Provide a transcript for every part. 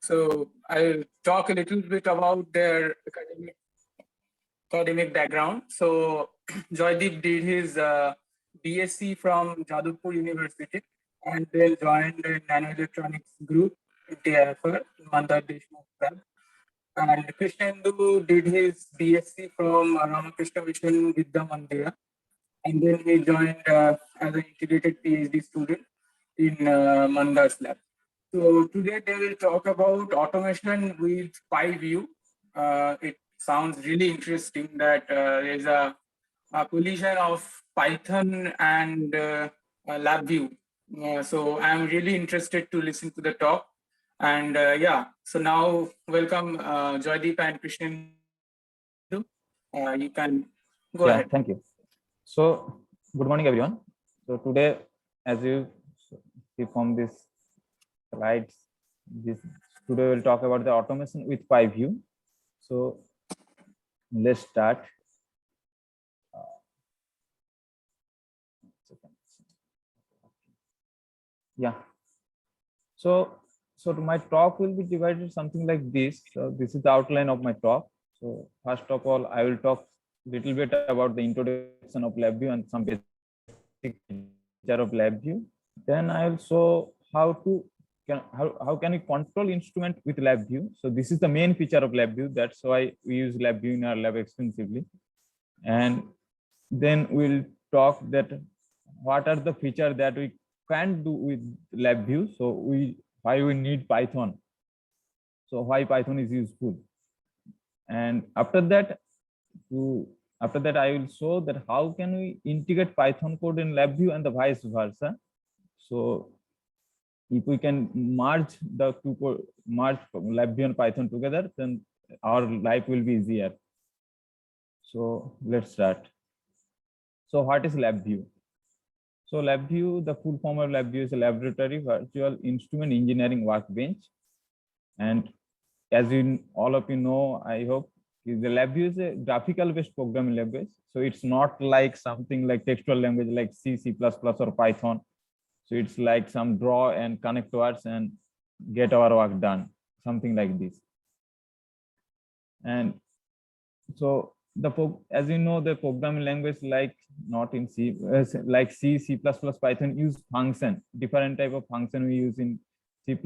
So I'll talk a little bit about their academic background. So Joydip did his BSc from Jadavpur University and then joined the nanoelectronics group in TIFR, Mandar Deshmukh Lab. And Krishnendu did his BSc from Ramakrishna Mission Vidya Mandira, and then he joined as an integrated PhD student in Mandar's lab. So today they will talk about automation with PyView. It sounds really interesting that there's a collision of Python and LabVIEW. So I'm really interested to listen to the talk. And yeah, so now welcome Joydip and Krishnendu. You can go ahead. Thank you. So good morning, everyone. So today, as you see from this slides, today we'll talk about the automation with PyView. So let's start. Yeah. So my talk will be divided something like this. So this is the outline of my talk. So first of all, I will talk a little bit about the introduction of LabVIEW and some basic feature of LabVIEW. Then I will show how can we control instrument with LabVIEW. So this is the main feature of LabVIEW. That's why we use LabVIEW in our lab extensively. And then we'll talk that what are the features that we can do with LabVIEW. So why we need Python. So why Python is useful. And after that I will show that how can we integrate Python code in LabVIEW and the vice versa. So if we can merge the two code, merge LabVIEW and Python together, then our life will be easier. So let's start. So what is LabVIEW? So LabVIEW, the full form of LabVIEW is a laboratory virtual instrument engineering workbench. And as all of you know, I hope, the LabVIEW is a graphical based programming language. So it's not like something like textual language like C, C++ or Python. So it's like some draw and connect words and get our work done, something like this. And so as you know, the programming language like not in C, like C, C++, Python use function, different type of function we use in C++.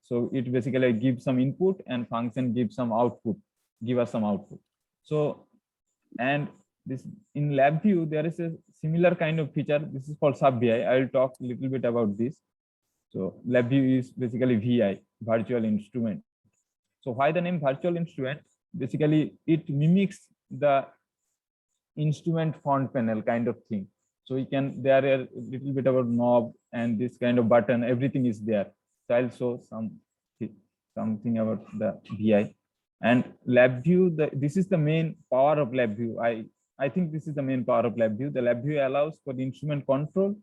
So it basically gives some input and function gives some output, give us some output. So, and this in LabVIEW, there is a similar kind of feature. This is called sub-VI. I will talk a little bit about this. So LabVIEW is basically VI, virtual instrument. So why the name virtual instrument? Basically, it mimics the instrument front panel kind of thing. So you can, there are a little bit about knob and this kind of button, everything is there. So I'll show something about the VI. And LabVIEW, this is the main power of LabVIEW. I think this is the main power of LabVIEW. The LabVIEW allows for the instrument control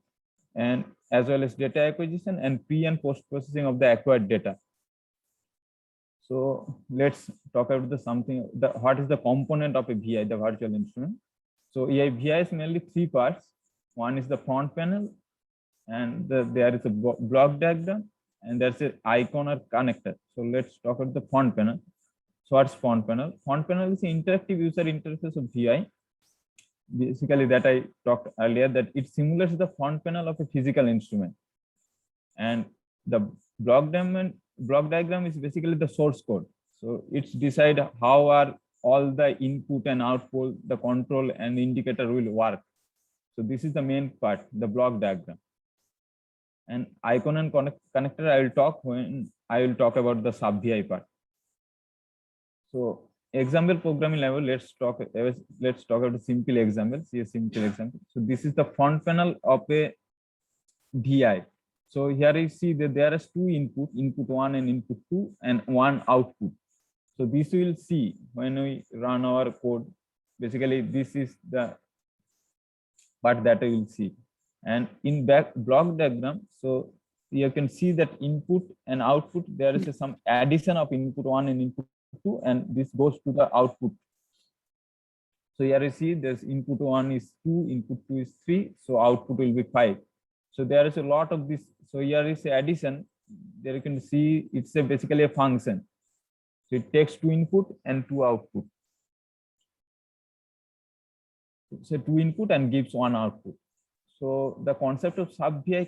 and as well as data acquisition and pre and post processing of the acquired data. So let's talk about what is the component of a VI, the virtual instrument. So a VI is mainly three parts. One is the front panel, and there is a block diagram, and there's an icon or connector. So let's talk about the front panel. So what's front panel? Front panel is an interactive user interface of VI. Basically, that I talked earlier, that it simulates the front panel of a physical instrument. And the block diagram is basically the source code. So it's decide how are all the input and output, the control and the indicator will work. So this is the main part, the block diagram. And icon and connector I will talk when I will talk about the sub-VI part. So example programming level, let's talk about a simple example. See a simple example. So this is the front panel of a VI. So here you see that there is two input 1 and input 2 and one output. So this we will see when we run our code. Basically, this is the part that we will see. And in block diagram, so you can see that input and output, there is some addition of input 1 and input 2, and this goes to the output. So here you see this input 1 is 2, input 2 is 3, so output will be 5. So there is a lot of this. So here is addition. there you can see it's basically a function. So it takes 2 input and 2 output. So 2 input and gives 1 output. So the concept of sub VI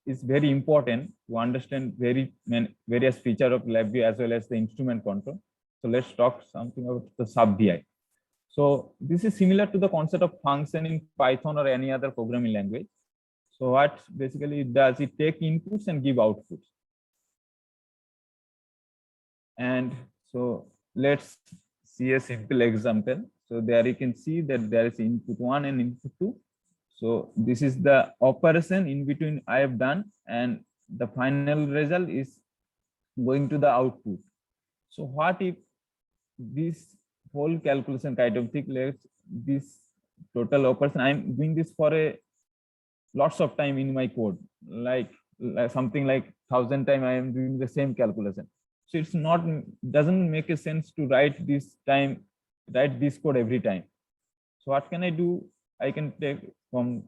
is very important to understand various features of LabVIEW as well as the instrument control. So let's talk something about the sub VI. So this is similar to the concept of function in Python or any other programming language. So what basically it does, it take inputs and give outputs. And so let's see a simple example. So there you can see that there is input 1 and input 2. So this is the operation in between I have done, and the final result is going to the output. So what if this whole calculation kind of thing, let's this total operation, I'm doing this for a lots of time in my code, like something like 1,000 times I am doing the same calculation. So it's not, doesn't make a sense to write this code every time. So what can I do? I can take from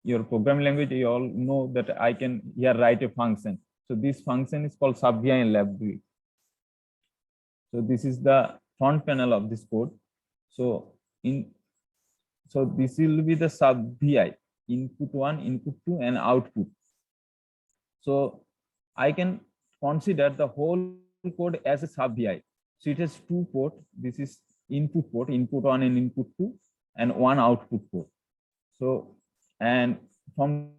your programming language, you all know that I can here write a function. So this function is called sub VI in LabVIEW. So this is the front panel of this code. So this will be the sub VI, input 1, input 2, and output. So I can consider the whole code as a sub VI. So it has 2 ports. This is input port, input 1 and input 2, and 1 output port. So, and from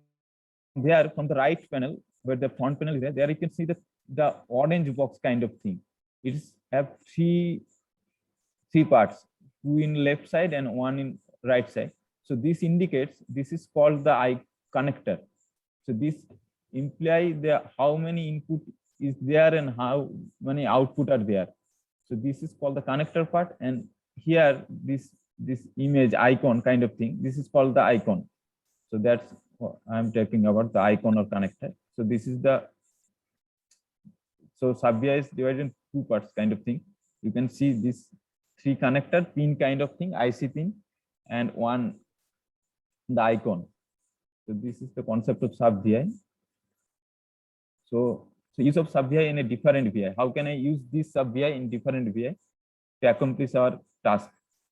there, from the right panel, where the front panel is there you can see the orange box kind of thing. It have three parts, 2 in left side and 1 in right side. So this indicates, this is called the connector. So this imply how many input is there and how many output are there. So this is called the connector part, and here this image icon kind of thing, this is called the icon. So that's what I'm talking about, the icon or connector. So this is so sub VI is divided in 2 parts kind of thing. You can see this 3 connector pin kind of thing, IC pin, and 1 the icon. So this is the concept of sub VI. So use of sub VI in a different VI. How can I use this sub VI in different VI to accomplish our task?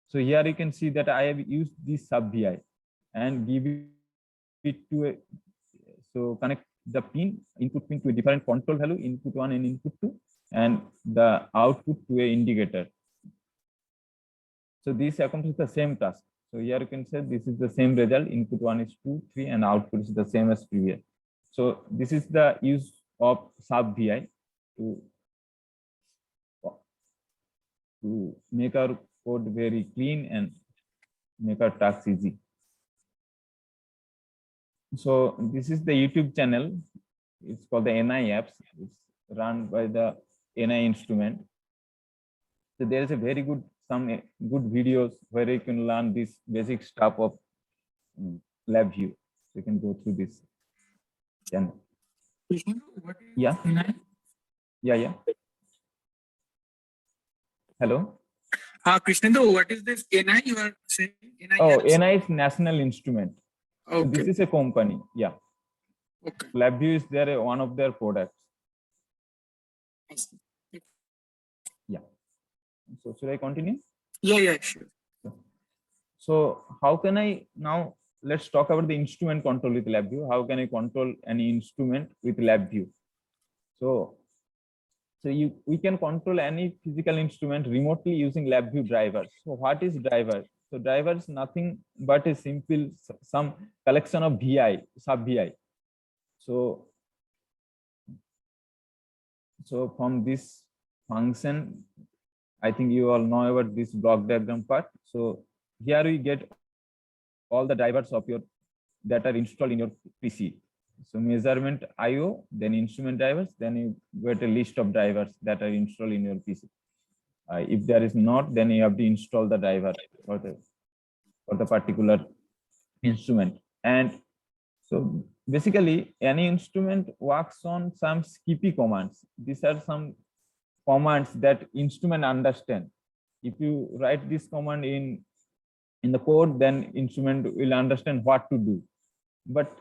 So here you can see that I have used this sub VI and give it to connect the pin, input pin to a different control value, input 1 and input 2, and the output to a indicator. So this accomplishes the same task. So here you can say this is the same result, input 1 is 2, 3, and output is the same as previous. So this is the use of sub VI to make our code very clean and make our tasks easy. So this is the YouTube channel. It's called the NI apps. It's run by the NI instrument. So there is a very good, some good videos where you can learn this basic stuff of LabVIEW. So you can go through this channel. Yeah. Yeah. Hello. Krishnendu, what is this NI you are saying? NI is National Instrument. Okay. So this is a company. Yeah. Okay. LabVIEW is there one of their products. Yeah. So should I continue? Yeah, sure. So how can I now, let's talk about the instrument control with LabVIEW. How can I control any instrument with LabVIEW? So we can control any physical instrument remotely using LabVIEW drivers. So what is driver? So driver is nothing but a simple some collection of VI, sub VI. So from this function, I think you all know about this block diagram part. So here we get all the drivers of your that are installed in your PC. So measurement IO, then instrument drivers, then you get a list of drivers that are installed in your PC. If there is not, then you have to install the driver for the particular instrument. And so basically any instrument works on some skippy commands. These are some commands that instrument understand. If you write this command in the code, then instrument will understand what to do. But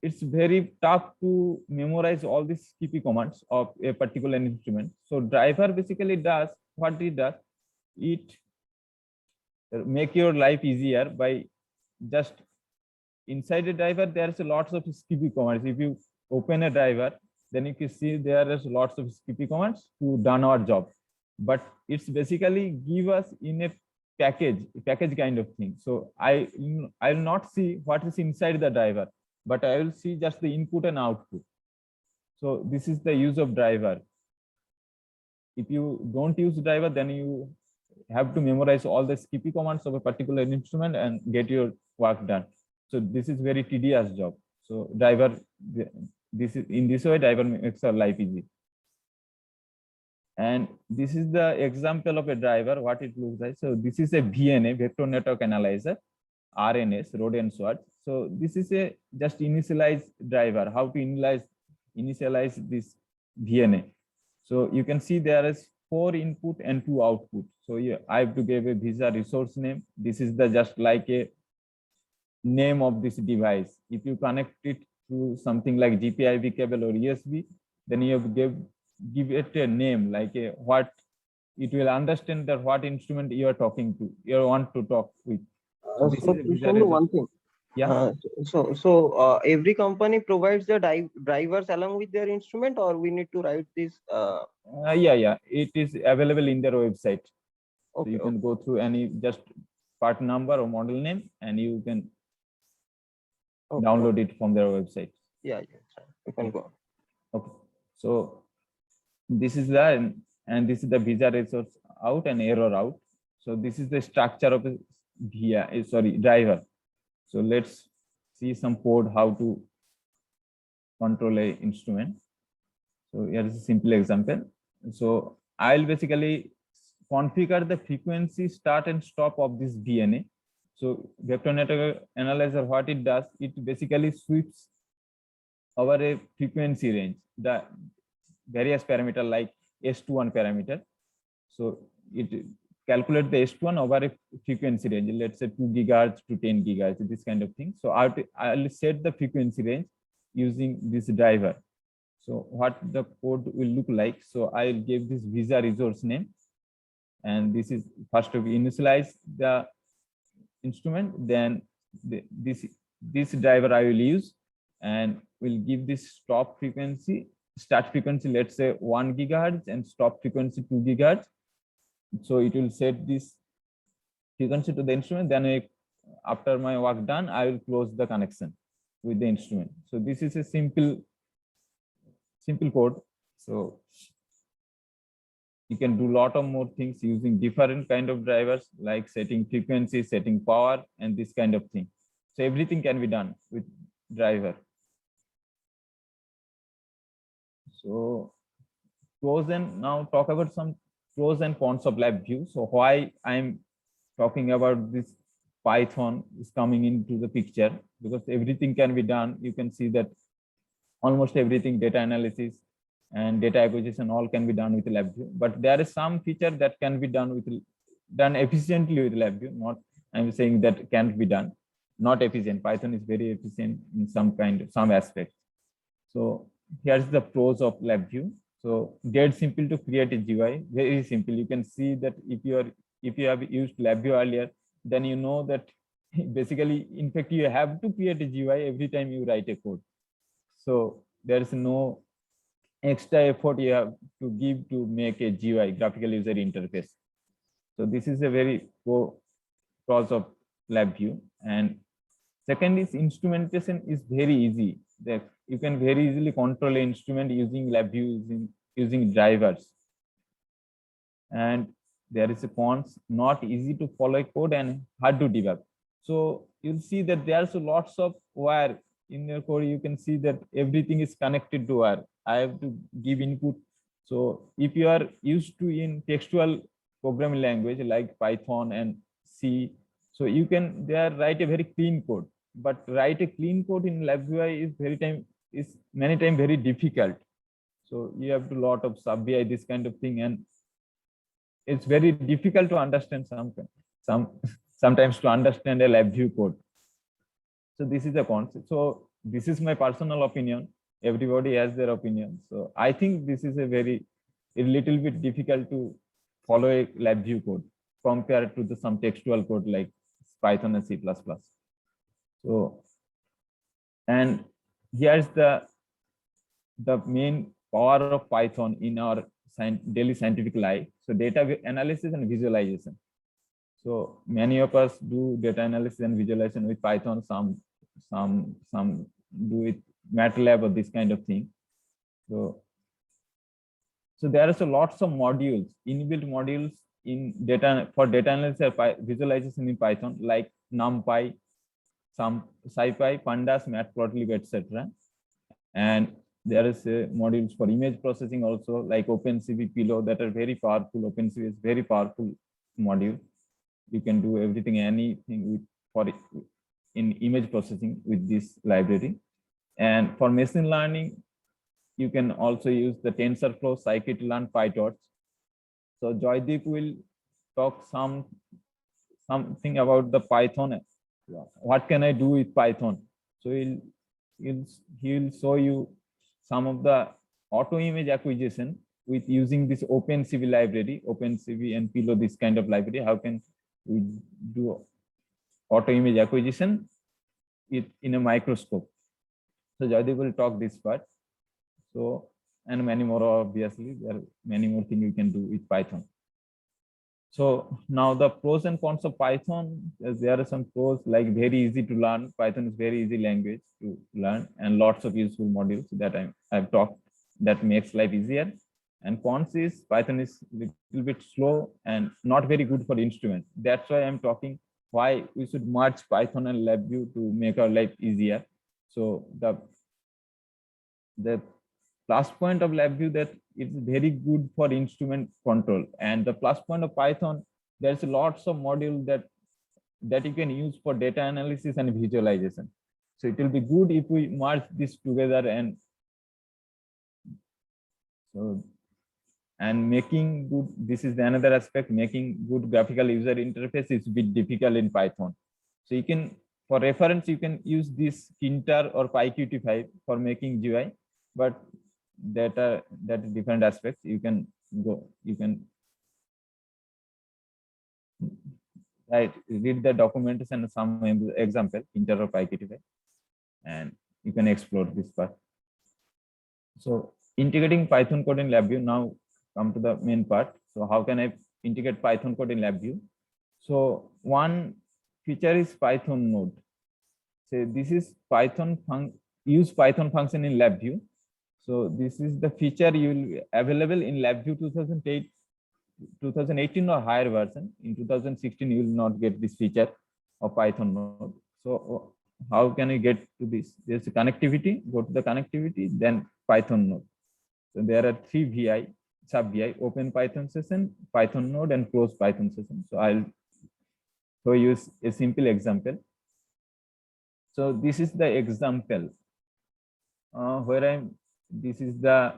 it's very tough to memorize all these skippy commands of a particular instrument. So driver basically does what it does. It make your life easier by just inside a driver. There's a lots of skippy commands. If you open a driver, then you can see there is lots of skippy commands to done our job. But it's basically give us in a package kind of thing. So I'll not see what is inside the driver, but I will see just the input and output. So this is the use of driver. If you don't use driver, then you have to memorize all the skippy commands of a particular instrument and get your work done. So this is very tedious job. So driver, this is in this way driver makes our life easy. And this is the example of a driver, what it looks like. So this is a VNA, vector network analyzer, RNS, road and sword. So this is a just initialize driver, how to initialize this VNA. So you can see there is 4 input and 2 output. So yeah, I have to give a visa resource name. This is the just like a name of this device. If you connect it to something like GPIV cable or USB, then you have to give it a name, like a what it will understand that what instrument you are talking to, you want to talk with. So Krishnendu, one thing. Yeah. Every company provides the drivers along with their instrument, or we need to write this? Yeah, it is available in their website. Okay, so you can go through any just part number or model name, and you can download it from their website. Yeah, you can go. Okay, so this is the and this is the visa resource out and error out. So this is the structure of a driver. So let's see some code how to control a instrument. So here is a simple example. So I'll basically configure the frequency start and stop of this VNA. So vector network analyzer, what it does, it basically sweeps over a frequency range, the various parameter like S21 parameter. So it calculate the S1 over a frequency range, let's say 2 gigahertz to 10 gigahertz, this kind of thing. So I'll set the frequency range using this driver. So what the code will look like. So I'll give this visa resource name, and this is first to initialize the instrument. Then this driver I will use, and will give this stop frequency, start frequency, let's say 1 gigahertz, and stop frequency 2 gigahertz. So it will set this frequency to the instrument. Then after my work done, I will close the connection with the instrument. So this is a simple code. So you can do a lot of more things using different kind of drivers, like setting frequency, setting power, and this kind of thing. So everything can be done with driver. So now talk about some pros and cons of LabVIEW. So why I'm talking about this Python is coming into the picture, because everything can be done. You can see that almost everything, data analysis and data acquisition, all can be done with LabVIEW. But there is some feature that can be done efficiently with LabVIEW. Not, I'm saying that can't be done, not efficient. Python is very efficient in some aspects. So here's the pros of LabVIEW. So dead simple to create a GUI, very simple. You can see that if you have used LabVIEW earlier, then you know that basically, in fact, you have to create a GUI every time you write a code. So there is no extra effort you have to give to make a GUI, graphical user interface. So this is a very pros of LabVIEW. And second is instrumentation is very easy. That you can very easily control an instrument using LabVIEW, using drivers. And there is a cons, not easy to follow a code and hard to debug. So you'll see that there's lots of wire in your code. You can see that everything is connected to wire. I have to give input. So if you are used to in textual programming language like Python and C, so you can there write a very clean code. But write a clean code in LabVIEW is many times very difficult. So you have to lot of sub-VI, this kind of thing, and it's very difficult to understand sometimes to understand a LabVIEW code. So this is the concept. So this is my personal opinion. Everybody has their opinion. So I think this is a little bit difficult to follow a LabVIEW code compared to some textual code like Python and C++. So, and here's the main power of Python in our daily scientific life. So data analysis and visualization. So many of us do data analysis and visualization with Python. Some do with MATLAB or this kind of thing. So there are lots of modules, inbuilt modules in data for data analysis or visualization in Python, like NumPy, some SciPy, Pandas, Matplotlib, etc. And there is modules for image processing also, like OpenCV, Pillow, that are very powerful. OpenCV is very powerful module. You can do everything, anything in image processing with this library. And for machine learning, you can also use the TensorFlow, scikit-learn, PyTorch. So Joydip will talk something about the Python. What can I do with Python? So he'll show you some of the auto image acquisition with using this OpenCV library, OpenCV and Pillow, this kind of library. How can we do auto image acquisition in a microscope? So Joydip will talk this part. So, and many more, obviously, there are many more things you can do with Python. So now the pros and cons of Python, there are some pros, like very easy to learn. Python is very easy language to learn, and lots of useful modules that I've talked that makes life easier. And cons is Python is a little bit slow and not very good for instruments. That's why I'm talking why we should merge Python and LabVIEW to make our life easier. So the plus point of LabVIEW that it's very good for instrument control, and the plus point of Python, there's lots of modules that you can use for data analysis and visualization. So it will be good if we merge this together, and making good, this is another aspect, making good graphical user interface is a bit difficult in Python. So you can, for reference, you can use this Kinter or PyQt5 for making GUI, but that is different aspects. You can read the documentation and some example, Kinter or PyQt5, and you can explore this part. So integrating Python code in LabVIEW. Now come to the main part. So how can I integrate Python code in LabVIEW? So one feature is Python node. So this is use Python function in LabVIEW. So this is the feature you will available in LabVIEW 2018 or higher version. In 2016, you will not get this feature of Python node. So how can you get to this? There's a connectivity. Go to the connectivity, then Python node. So there are 3 VI, sub VI: open Python session, Python node, and close Python session. So I'll show you a simple example. So this is the example where this is the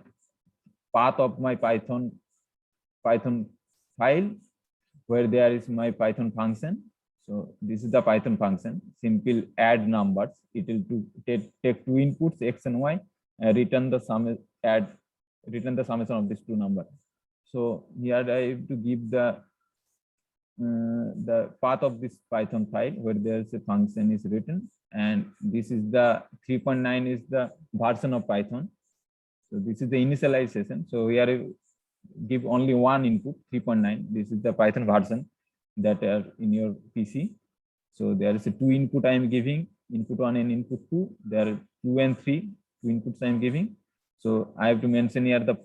path of my Python file, where there is my Python function. So this is the Python function, simple add numbers. It will take 2 inputs, X and Y, and return the summation of these 2 numbers. So here I have to give the path of this Python file where there is a function is written, and this is the 3.9 is the version of Python. So this is the initialization. So here I give only one input, 3.9. This is the Python version that are in your PC. So there is a 2 input I am giving, input 1 and input 2. There are 2 and 3, 2 inputs I am giving. So I have to mention here the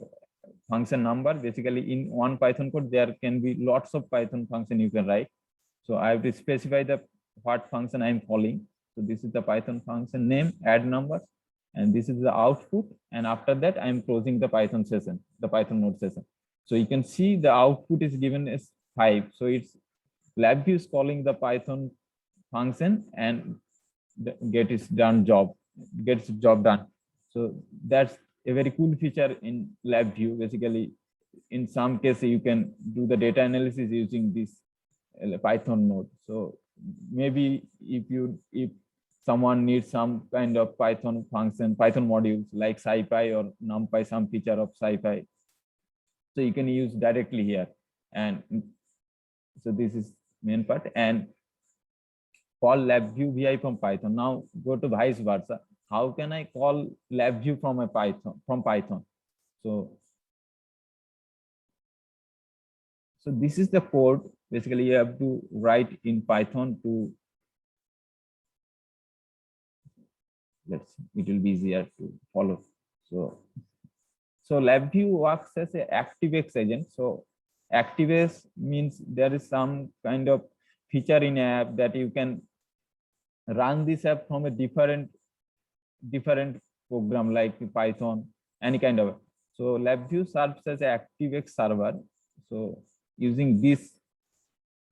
function number. Basically, in one Python code, there can be lots of Python function you can write. So I have to specify what function I am calling. So this is the Python function name, add numbers, and this is the output. And after that, I am closing the Python session, the Python node session. So you can see the output is given as 5. So it's LabVIEW is calling the Python function and gets job done. So that's a very cool feature in LabVIEW. Basically, in some cases, you can do the data analysis using this Python node. So maybe if someone needs some kind of Python function, Python modules like SciPy or NumPy, some feature of SciPy. So you can use directly here. And so this is main part. And call LabVIEW VI from Python. Now go to vice versa. How can I call LabVIEW from Python? So this is the code. Basically, you have to write in Python to, it will be easier to follow. So LabVIEW works as a ActiveX agent. So ActiveX means there is some kind of feature in an app that you can run this app from a different program like Python, any kind of. So LabVIEW serves as an ActiveX server. So using this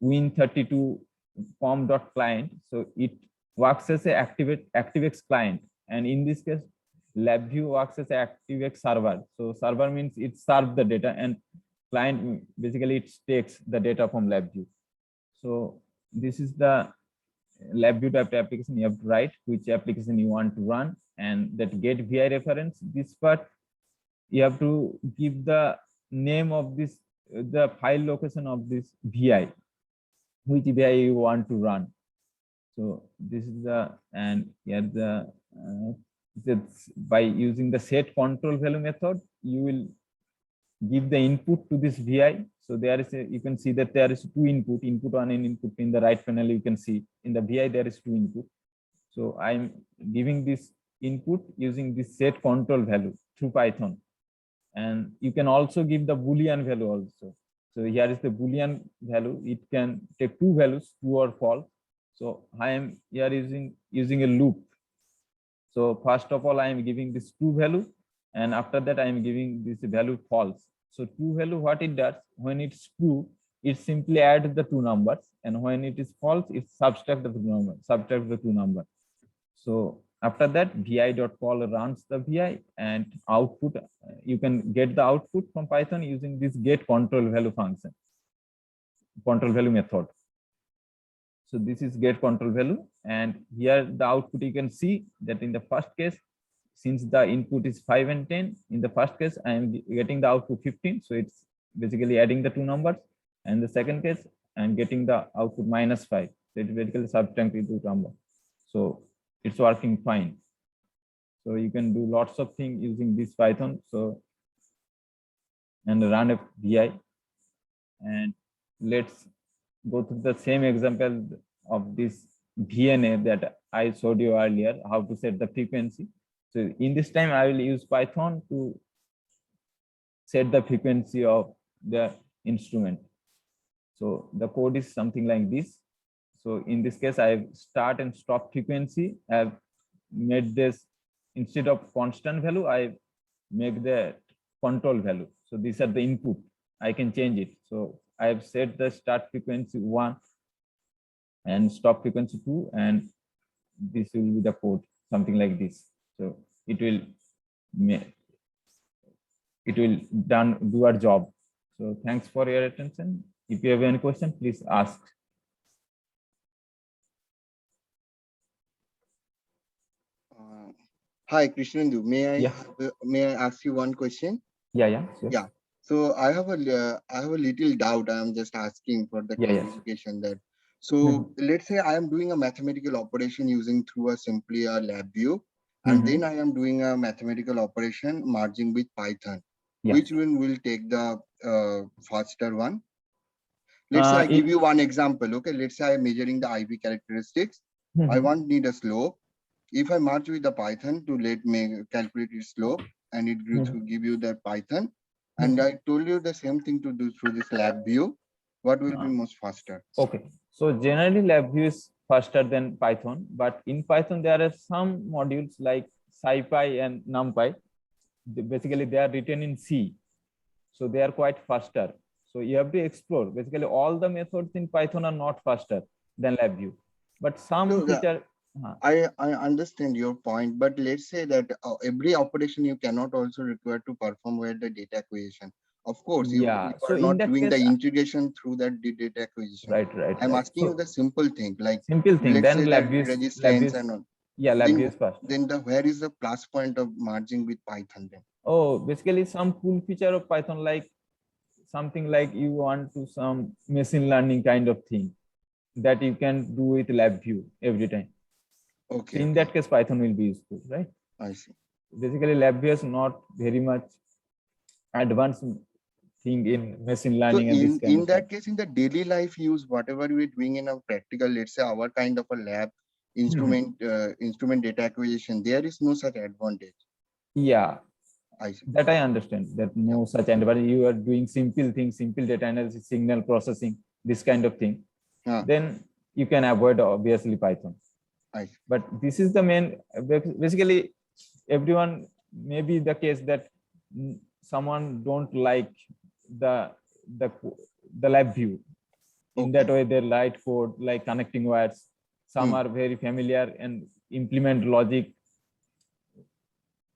Win32 pom.client, so it works as a ActiveX client, and in this case LabVIEW works as an ActiveX server. So server means it serves the data, and client basically it takes the data from LabVIEW. So this is the LabVIEW type application. You have to write which application you want to run, and that get VI reference. This part you have to give the name of this, the file location of this VI, which VI you want to run. So this is the, and here the by using the set control value method, you will give the input to this VI. So there is you can see that there is two input one and input in the right panel. You can see in the VI there is two input. So I'm giving this input using this set control value through Python, and you can also give the Boolean value also. So here is the Boolean value. It can take two values, true or false. So I am here using a loop. So first of all, I am giving this true value, and after that I am giving this value false. So true value, what it does, when it's true, it simply adds the two numbers, and when it is false, it subtract the two numbers. So after that, vi.call runs the VI, and output, you can get the output from Python using this get control value function, control value method. So this is get control value, and here the output you can see that in the first case, since the input is 5 and 10, in the first case I am getting the output 15, so it's basically adding the two numbers, and the second case I'm getting the output -5, so it's basically subtracting two numbers. So it's working fine. So you can do lots of things using this Python. So and run a VI, and let's go through the same example of this VNA that I showed you earlier, how to set the frequency. So in this time I will use Python to set the frequency of the instrument. So the code is something like this. So in this case, I have start and stop frequency. I have made this, instead of constant value, I make the control value. So these are the input. I can change it. So I have set the start frequency 1 and stop frequency 2, and this will be the code, something like this. So it will do our job. So thanks for your attention. If you have any question, please ask. Hi, Krishnendu. Yeah. May I ask you one question? Yeah, sure. Yeah. So I have a little doubt. I am just asking for the clarification that. So let's say I am doing a mathematical operation using through simply a LabVIEW, and then I am doing a mathematical operation merging with Python. Which one will take the faster one? Let's say I give you one example. Okay, let's say I'm measuring the IV characteristics. I need a slope. If I merge with the Python to let me calculate its slope, and it will give you the Python, and I told you the same thing to do through this LabVIEW, what will be most faster? Okay, so generally LabVIEW is faster than Python, but in Python there are some modules like SciPy and NumPy. Basically they are written in C, so they are quite faster. So you have to explore. Basically all the methods in Python are not faster than LabVIEW, but some feature. I understand your point, but let's say that every operation you cannot also require to perform where the data acquisition. Of course, you are not doing the integration through that data acquisition. Right. I'm asking you the simple thing, like simple thing. let's Then say LabVIEW resistance and all. Yeah, LabVIEW is faster. Then where is the plus point of merging with Python then? Oh, basically some cool feature of Python, like something like you want to some machine learning kind of thing that you can do with LabVIEW every time. Okay. So in that case, Python will be useful, right? I see. Basically, LabVIEW is not very much advanced thing in machine learning. So And this kind in of that thing. case, in the daily life use, whatever we're doing in a practical, let's say our kind of a lab instrument data acquisition, there is no such advantage. Yeah, I see. that I understand that no such advantage. You are doing simple things, simple data analysis, signal processing, this kind of thing. Then you can avoid obviously Python. I see. But this is the main, basically everyone may be the case that someone don't like the LabVIEW. In that way, they write code like connecting wires. Some are very familiar and implement logic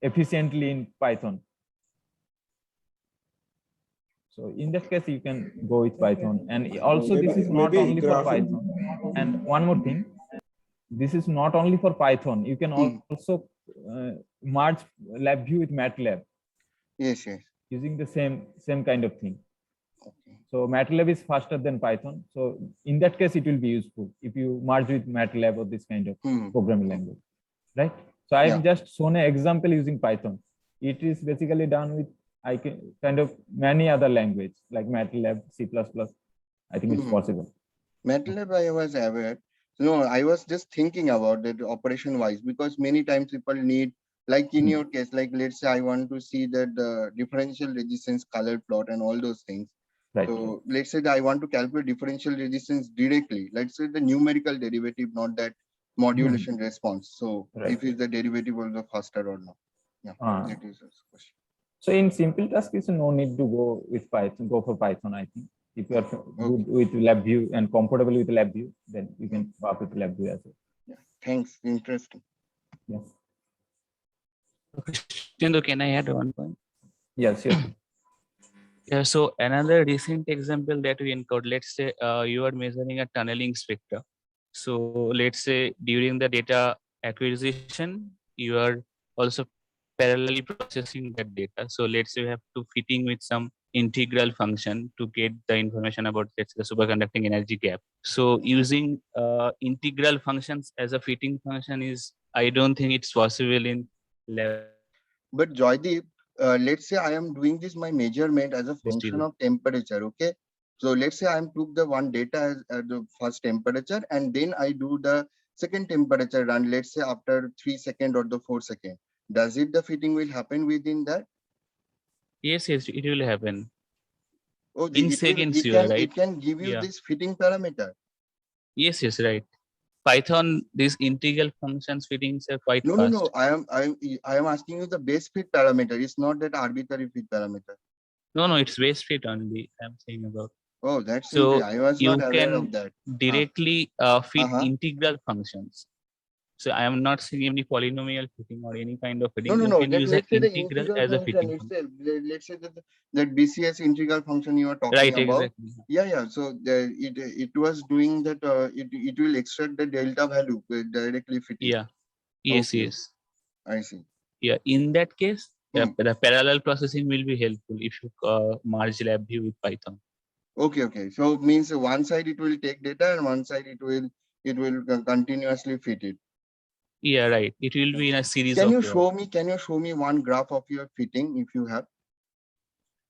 efficiently in Python. So in that case, you can go with Python. And also this is not only for Python. And one more thing, this is not only for Python. You can also merge LabVIEW with MATLAB. Yes. Using the same kind of thing. Okay. So MATLAB is faster than Python. So in that case, it will be useful if you merge with MATLAB or this kind of programming language, right? So I've just shown an example using Python. It is basically done with kind of many other language like MATLAB, C++. I think it's possible. MATLAB, I was aware. No, I was just thinking about that operation wise, because many times people need, like in your case, like let's say I want to see that the differential resistance color plot and all those things. Right. So let's say that I want to calculate differential resistance directly. Let's say the numerical derivative, not that modulation response. So if is the derivative also faster or not? Yeah, that is the question. So in simple tasks, it's no need to go with Python. Go for Python, I think. If you are good with LabVIEW and comfortable with LabVIEW, then you can work with LabVIEW as well. Yeah, thanks. Interesting. Yes. Krishnendu, can I add one point? Yes, sure. Yeah, so another recent example that we encountered, let's say you are measuring a tunneling spectra. So let's say during the data acquisition, you are also parallelly processing that data. So let's say you have to fitting with some integral function to get the information about, let's say, the superconducting energy gap. So using integral functions as a fitting function is, I don't think it's possible in lab. But Joydip, let's say I am doing this my measurement as a function of temperature. Okay. So let's say I took the one data as the first temperature, and then I do the second temperature run, let's say after 3 seconds or the 4 seconds. Does it the fitting will happen within that? Yes, it will happen. Oh, in seconds, you are right. It can give you this fitting parameter. Yes, right. Python, these integral functions fittings are quite fast. No. I am asking you the base fit parameter. It's not that arbitrary fit parameter. No, it's base fit only. I'm saying about. Oh, that's so I was not aware of that. Directly fit integral functions. So I am not saying any polynomial fitting or any kind of fitting. No. You can use an integral as a fitting function. Let's say that BCS integral function you are talking about. Exactly. Yeah. So it was doing that. It will extract the delta value directly fitting. Yeah. Yes. I see. Yeah. In that case, the parallel processing will be helpful if you merge LabVIEW with Python. Okay. So it means one side it will take data and one side it will continuously fit it. Yeah, right. It will be in a series. Can you show me one graph of your fitting if you have?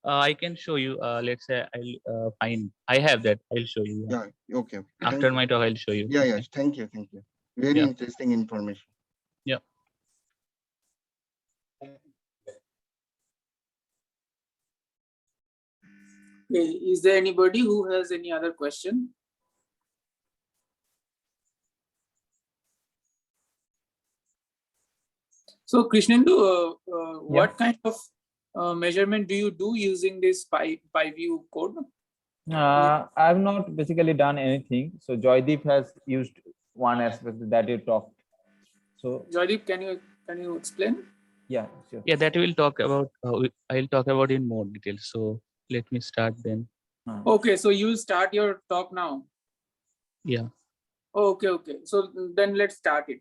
I can show you. Let's say I'll find. I have that. I'll show you. Yeah. Okay. After my talk, I'll show you. Yeah. Thank you. Very interesting information. Yeah. Okay. Is there anybody who has any other question? So Krishnendu, what kind of measurement do you do using this PyView code? I've not basically done anything. So Joydip has used one aspect that you talked. So Joydip, can you explain? Yeah, sure. Yeah, that we'll talk about. I'll talk about in more detail. So let me start then. Okay, so you start your talk now. Yeah. Okay. So then let's start it.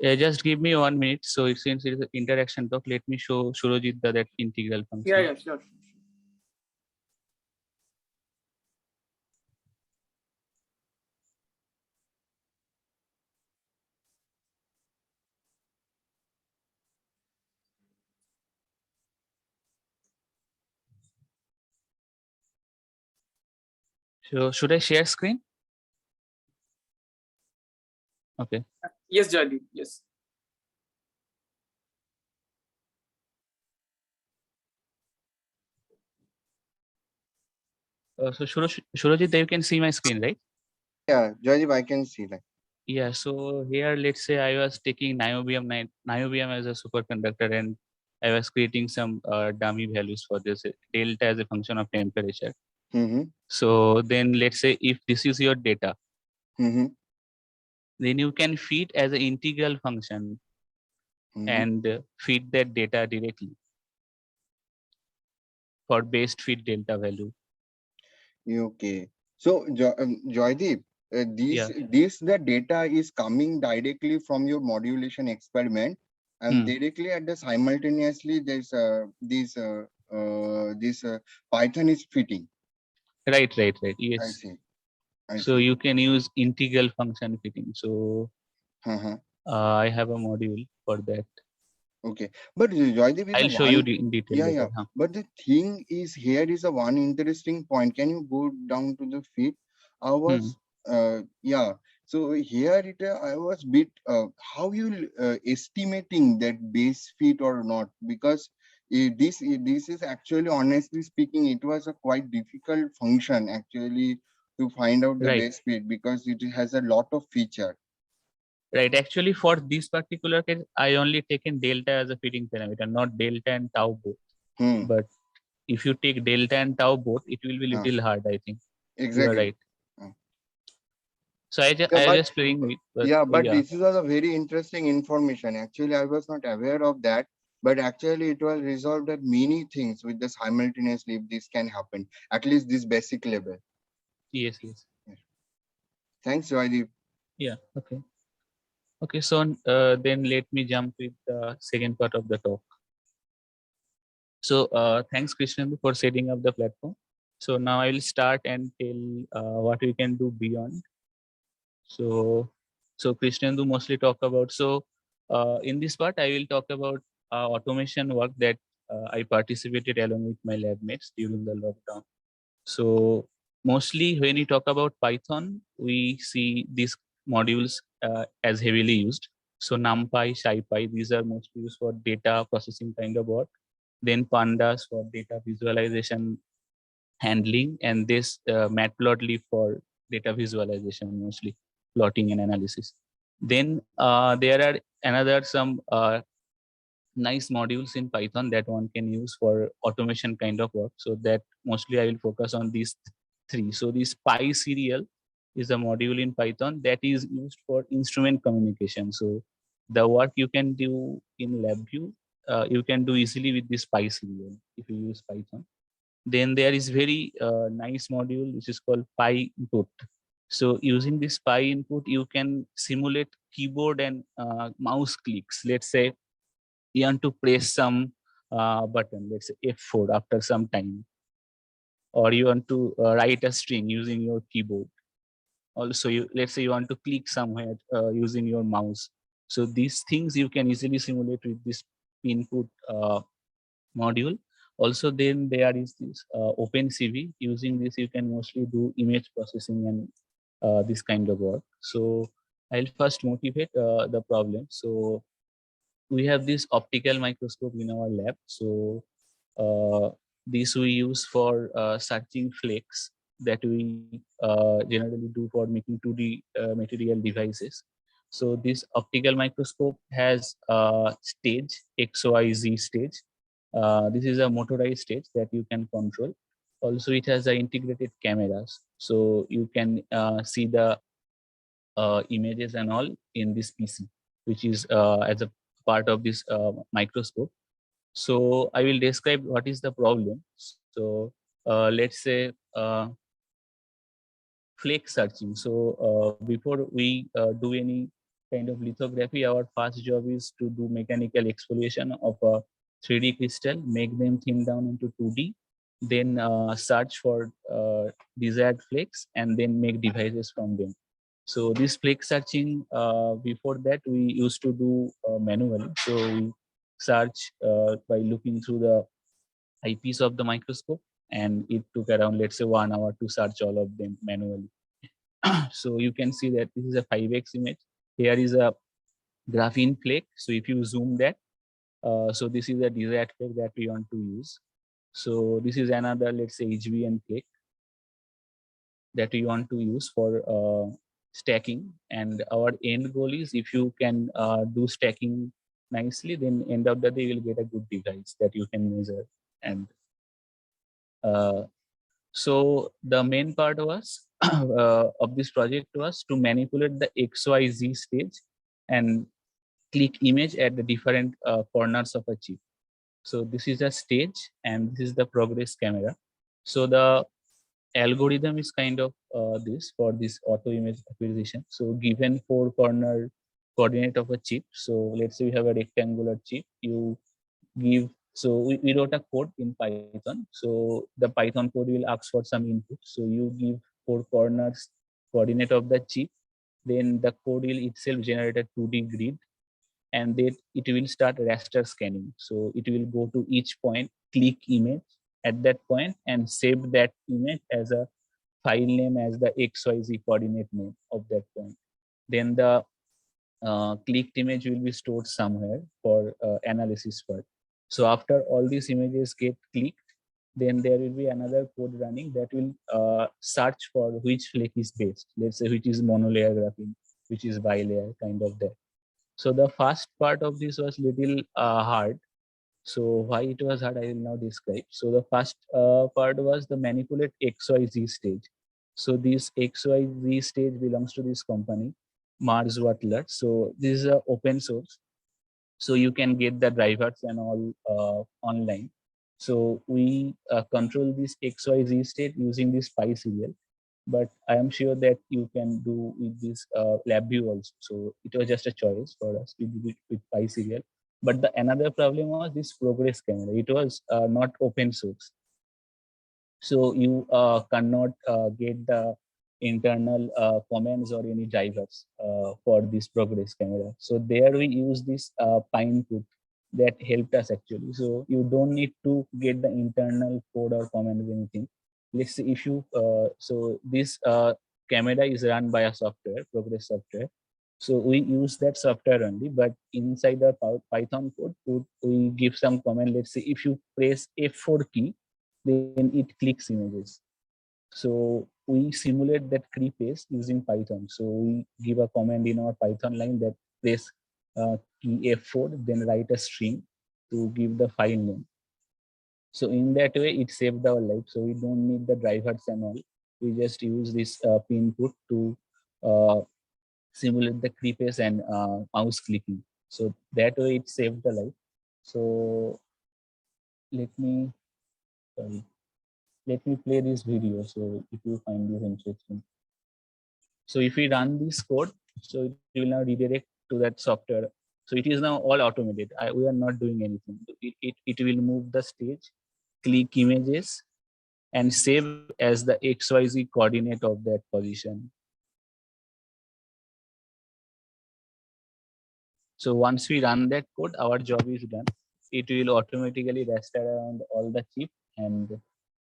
Just give me 1 minute. So since it is an interaction talk, let me show Surojit that integral function. Yeah, sure. So should I share screen? Okay. Yes, Joydip. Yes. So Surojit, you can see my screen, right? Yeah, Joydip, I can see that. Yeah. So here, let's say I was taking niobium as a superconductor, and I was creating some dummy values for this delta as a function of temperature. Mm-hmm. So then let's say if this is your data, Mm-hmm. then you can feed as an integral function Mm-hmm. and feed that data directly for best fit delta value. Okay. So, Joydeep, Yeah. the data is coming directly from your modulation experiment, and directly at the simultaneously there's this Python is fitting. Right. I Yes. see. I So see. you can use integral function fitting. So Uh-huh. I have a module for that. Okay, but Joydeep is a I'll show you one. in detail Yeah, later. yeah. But the thing is, here is a one interesting point. Can you go down to the feed? I was, yeah. So here I was bit. How you estimating that base fit or not? Because this is actually, honestly speaking, it was a quite difficult function actually to find out the Right. base fit because it has a lot of feature. Right. Actually, for this particular case, I only taken delta as a fitting parameter, not delta and tau both. But if you take delta and tau both, it will be little hard, I think. You are Exactly. right. So I Yeah, just playing with. But this is a very interesting information. Actually, I was not aware of that. But actually, it will resolve that many things with the simultaneously if this can happen. At least this basic level. Yes. Thanks, Joydeep. Yeah. Okay. Okay. So then let me jump with the second part of the talk. So thanks, Krishnendu, for setting up the platform. So now I will start and tell what we can do beyond. So Krishnendu mostly talk about. So in this part, I will talk about automation work that I participated along with my lab mates during the lockdown. So mostly when we talk about Python, we see these modules as heavily used. So NumPy, SciPy, these are mostly used for data processing kind of work. Then Pandas for data visualization handling, and this Matplotlib for data visualization, mostly plotting and analysis. Then there are another some nice modules in Python that one can use for automation kind of work. So that mostly I will focus on these three. So this PySerial is a module in Python that is used for instrument communication. So the work you can do in LabVIEW, you can do easily with this PySerial if you use Python. Then there is very nice module which is called PyInput. So using this PyInput, you can simulate keyboard and mouse clicks. Let's say you want to press some button, let's say F4 after some time, or you want to write a string using your keyboard. Also, let's say you want to click somewhere using your mouse. So these things you can easily simulate with this input module. Also, then there is this OpenCV. Using this, you can mostly do image processing and this kind of work. So I'll first motivate the problem. So we have this optical microscope in our lab. So this we use for searching flakes that we generally do for making 2D material devices. So this optical microscope has a stage, XYZ stage. This is a motorized stage that you can control. Also, it has integrated cameras. So you can see the images and all in this PC, which is as a part of this microscope. So I will describe what is the problem. So let's say flake searching. So before we do any kind of lithography, our first job is to do mechanical exfoliation of a 3D crystal, make them thin down into 2D, then search for desired flakes, and then make devices from them. So this flake searching, before that we used to do manually. So we search by looking through the eyepiece of the microscope, and it took around, let's say, 1 hour to search all of them manually. So you can see that this is a 5x image. Here is a graphene flake. So if you zoom that, so this is a desired flake that we want to use. So this is another, let's say, HBN flake that we want to use for stacking. And our end goal is, if you can do stacking nicely, then end of the day you'll get a good device that you can measure. And so the main part was of this project was to manipulate the XYZ stage and click image at the different corners of a chip. So this is a stage and this is the progress camera. So the algorithm is kind of this for this auto image acquisition. So given 4-corner coordinate of a chip. So let's say we have a rectangular chip. You give, so we wrote a code in Python. So the Python code will ask for some input. So you give 4 corners coordinate of the chip. Then the code will itself generate a 2D grid, and then it will start raster scanning. So it will go to each point, click image at that point, and save that image as a file name as the XYZ coordinate name of that point. Then the clicked image will be stored somewhere for analysis part. So after all these images get clicked, then there will be another code running that will search for which flake is best. Let's say which is monolayer graphene, which is bilayer, kind of that. So the first part of this was little hard. So why it was hard, I will now describe. So the first part was the manipulate XYZ stage. So this XYZ stage belongs to this company, Mars Wattler. So this is a open source. So you can get the drivers and all online. So we control this XYZ state using this PySerial. But I am sure that you can do with this LabVIEW also. So it was just a choice for us. We did it with PySerial. But the another problem was this progress camera. It was not open source. So you cannot get the internal commands or any drivers for this progress camera. So there we use this Pineput that helped us actually. So you don't need to get the internal code or command or anything. Let's say if you, so this camera is run by a software, progress software. So we use that software only, but inside the Python code, we give some command. Let's say if you press F4 key, then it clicks images. So we simulate that creepage using Python. So we give a command in our Python line that press key F4, then write a string to give the file name. So in that way, it saved our life. So we don't need the drivers and all. We just use this pinput to simulate the creepage and mouse clicking. So that way it saved the life. So let me play this video. So if you find this interesting. So if we run this code, so it will now redirect to that software. So it is now all automated. We are not doing anything. It will move the stage, click images, and save as the XYZ coordinate of that position. So once we run that code, our job is done. It will automatically raster around all the chip and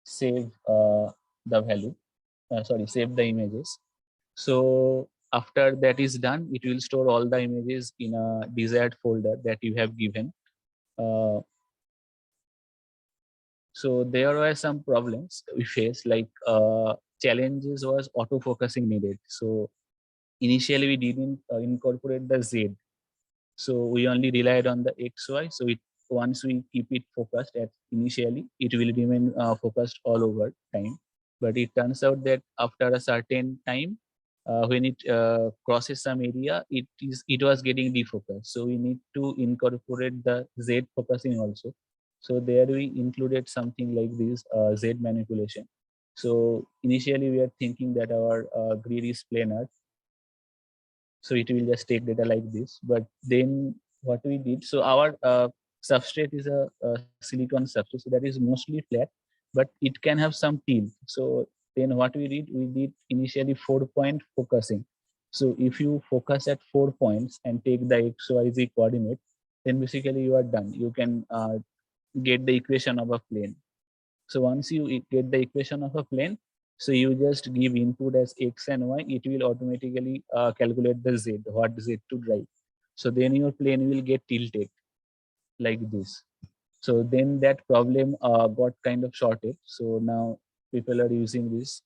save the value. Save the images. So after that is done, it will store all the images in a desired folder that you have given. So there were some problems we faced, like challenges was auto-focusing needed. So initially we didn't incorporate the Z. So we only relied on the XY. So once we keep it focused at initially, it will remain focused all over time. But it turns out that after a certain time, when it crosses some area, it was getting defocused. So we need to incorporate the Z focusing also. So there we included something like this Z manipulation. So initially we are thinking that our grid is planar. So it will just take data like this. But then what we did, so our substrate is a silicon substrate, so that is mostly flat, but it can have some tilt. So then what we did initially 4-point focusing. So if you focus at 4 points and take the XYZ coordinate, then basically you are done. You can get the equation of a plane. So once you get the equation of a plane, so you just give input as x and y, it will automatically calculate the z, what z to drive. So then your plane will get tilted like this. So then that problem got kind of sorted. So now people are using this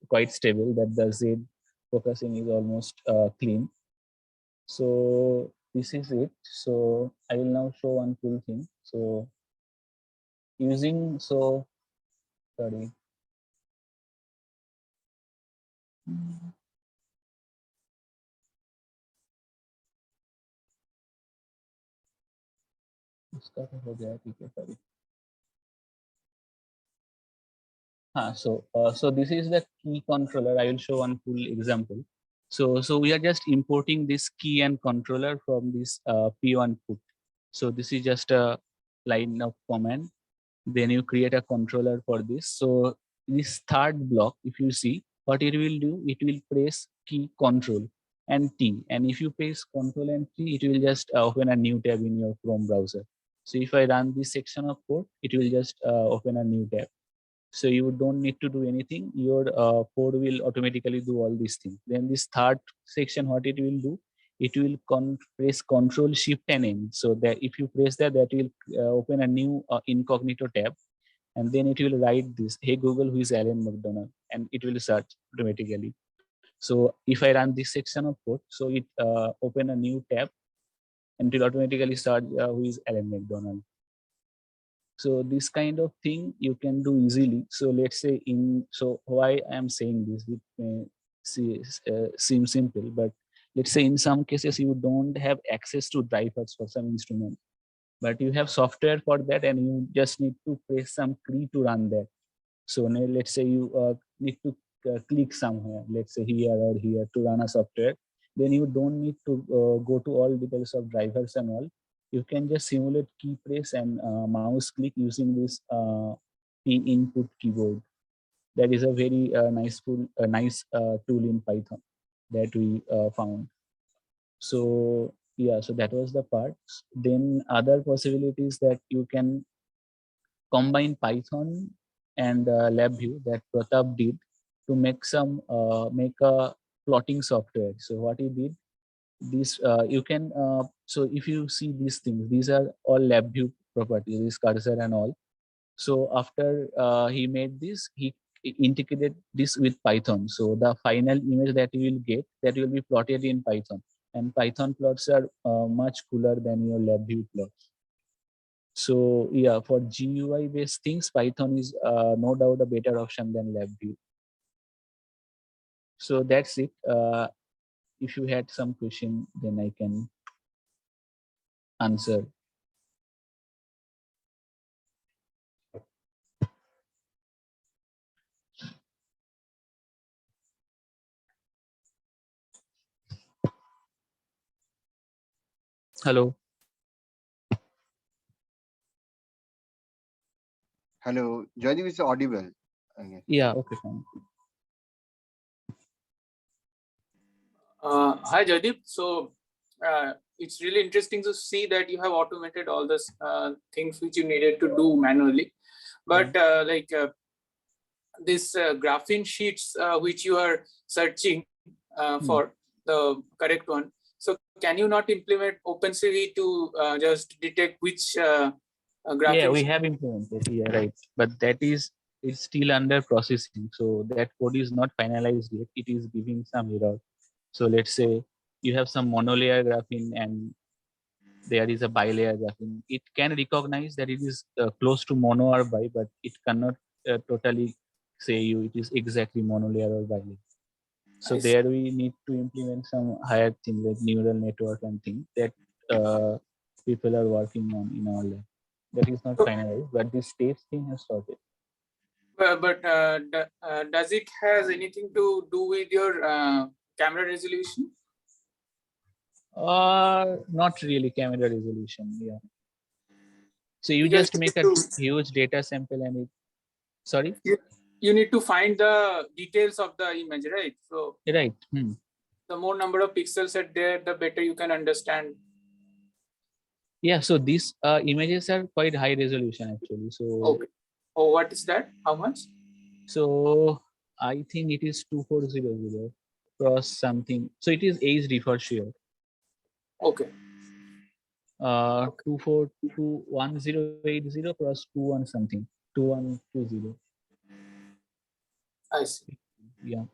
quite stable, that the z focusing is almost clean. So this is it. So I will now show one cool thing. So using, so sorry. इसका तो हो गया, ठीक है, sorry. So this is the key controller. I will show one full example. So we are just importing this key and controller from this P1 put. So this is just a line of command. Then you create a controller for this. So this third block, if you see, what it will do, it will press key control and T. And if you press control and T, it will just open a new tab in your Chrome browser. So if I run this section of code, it will just open a new tab. So you don't need to do anything. Your code will automatically do all these things. Then this third section, what it will do, it will press Control Shift and N. So that if you press that, that will open a new incognito tab, and then it will write this, "Hey Google, who is Alan McDonald?" and it will search automatically. So if I run this section of code, so it open a new tab, and it will automatically search who is Alan McDonald. So this kind of thing you can do easily. So let's say so why I am saying this, it may seem simple, but let's say in some cases you don't have access to drivers for some instrument, but you have software for that and you just need to press some key to run that. So now let's say you need to click somewhere, let's say here or here, to run a software. Then you don't need to go to all details of drivers and all. You can just simulate key press and mouse click using this key input keyboard. That is a very nice tool in Python that we found. So yeah, so that was the part. Then other possibilities that you can combine Python and LabVIEW that Pratap did to make make a plotting software. So what he did, this you can so if you see these things, these are all LabVIEW properties, this cursor and all. So after he made this, he integrated this with Python. So the final image that you will get, that will be plotted in Python, and Python plots are much cooler than your LabVIEW plots. So yeah, for GUI based things, Python is no doubt a better option than LabVIEW. So that's it. If you had some question, then I can answer. Hello. Hello, Joydip is audible. Okay. Yeah, okay, fine. Hi, Joydip. So it's really interesting to see that you have automated all those things which you needed to do manually. But this graphene sheets which you are searching for the correct one. So can you not implement OpenCV to just detect which graphene? Yeah, we have implemented. Yeah, right. But that is, it's still under processing. So that code is not finalized yet. It is giving some error. So let's say you have some monolayer graphene and there is a bilayer graphene. It can recognize that it is close to mono or bi, but it cannot totally say you it is exactly monolayer or bilayer. So there we need to implement some higher things like neural network and things that people are working on in our lab. That is not finalized, but this stage thing has started. But does it has anything to do with your camera resolution? Not really camera resolution. Yeah. So you You just need make a to, huge data sample and it. Sorry. you need to find the details of the image, right? So Right. the more number of pixels are there, the better you can understand. Yeah. So these images are quite high resolution actually. So. Okay. Oh, what is that? How much? So I think it is 2400 cross something. So it is HD for sure. Okay. 242180 cross 21 something. 2120. I see. Yeah.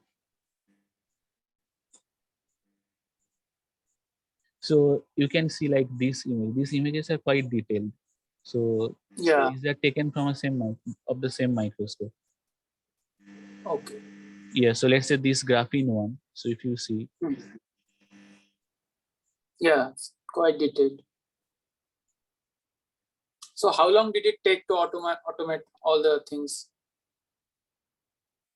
So you can see like this image. These images are quite detailed. So Yeah. these are taken from a the same microscope. Okay. Yeah. So let's say this graphene one. So if you see. Yeah, quite detailed. So how long did it take to automate all the things?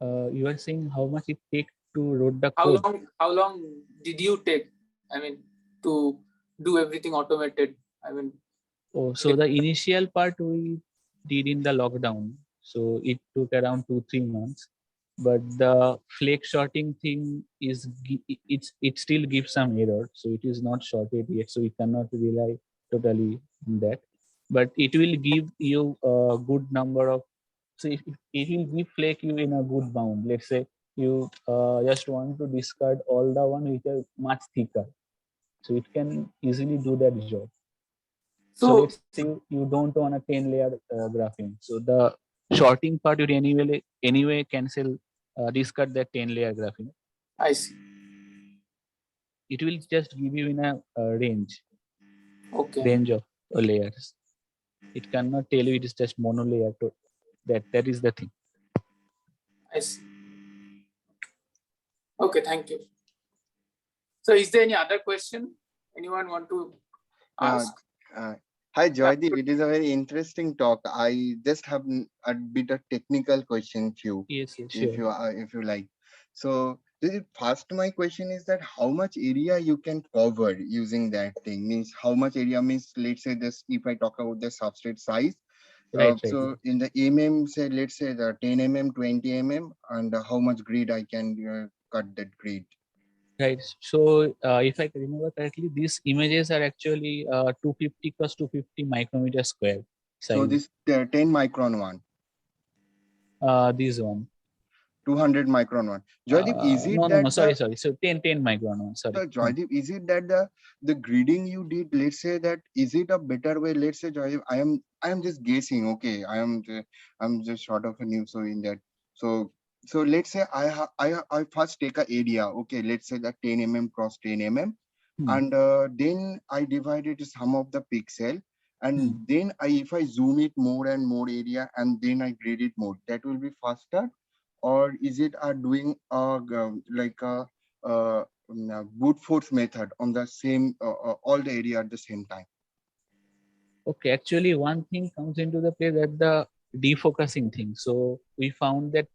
You are saying how much it takes to write the code. How long did you take? I mean, to do everything automated. I mean. Oh, so the initial part we did in the lockdown. So it took around 2-3 months. But the flake sorting thing is it still gives some error. So it is not sorted yet. So we cannot rely totally on that. But it will give you a good number of. So it will give flake you in a good bound. Let's say you just want to discard all the one which are much thicker. So it can easily do that job. So let's say you don't want a 10 layer graphene. So the sorting part would anyway cancel, discard that 10 layer graphene. I see. It will just give you in a range. Okay. Range of layers. It cannot tell you it is just mono layer. To that is the thing. I see. Okay, thank you. So is there any other question anyone want to ask? Hi, Joydip. It is a very interesting talk. I just have a bit of technical question to you. Yes, sure. If you like. So first, my question is that how much area you can cover using that thing? Means how much area means, let's say this, if I talk about the substrate size. Right. So in the say, let's say the 10 mm, 20 mm, and how much grid I can cut that grid. Right. So if I remember correctly, these images are actually 250 cross 250 micrometer square size. So this 10 micron one. This one. 200 micron one. Joydip, is it no, sorry. So 10 micron one. Sorry. So Joydip, is it that the gridding you did, let's say that, is it a better way? Let's say, Joydip, I am just guessing. Okay, I'm just short of a news so in that. So let's say I first take a area. Okay, let's say that 10 mm cross 10 mm, and then I divide it to sum of the pixel, and then if I zoom it more and more area, and then I grid it more, that will be faster. Or is it doing like a brute force method on the same all the area at the same time? Okay, actually one thing comes into the play, that the defocusing thing. So we found that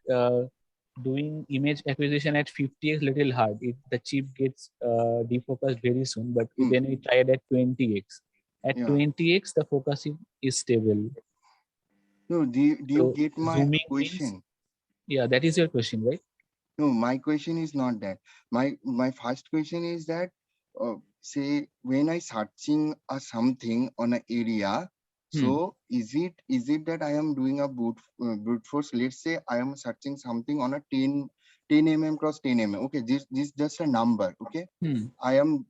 doing image acquisition at 50x little hard. If the chip gets defocused very soon, but then we tried at 20x. At 20x, the focusing is stable. No, do you get my question? Means, yeah, that is your question, right? No, my question is not that. My first question is that say when I searching something on an area, so is it that I am doing a brute force? Let's say I am searching something on a 10 mm cross 10 mm. Okay, this is just a number. Okay, I am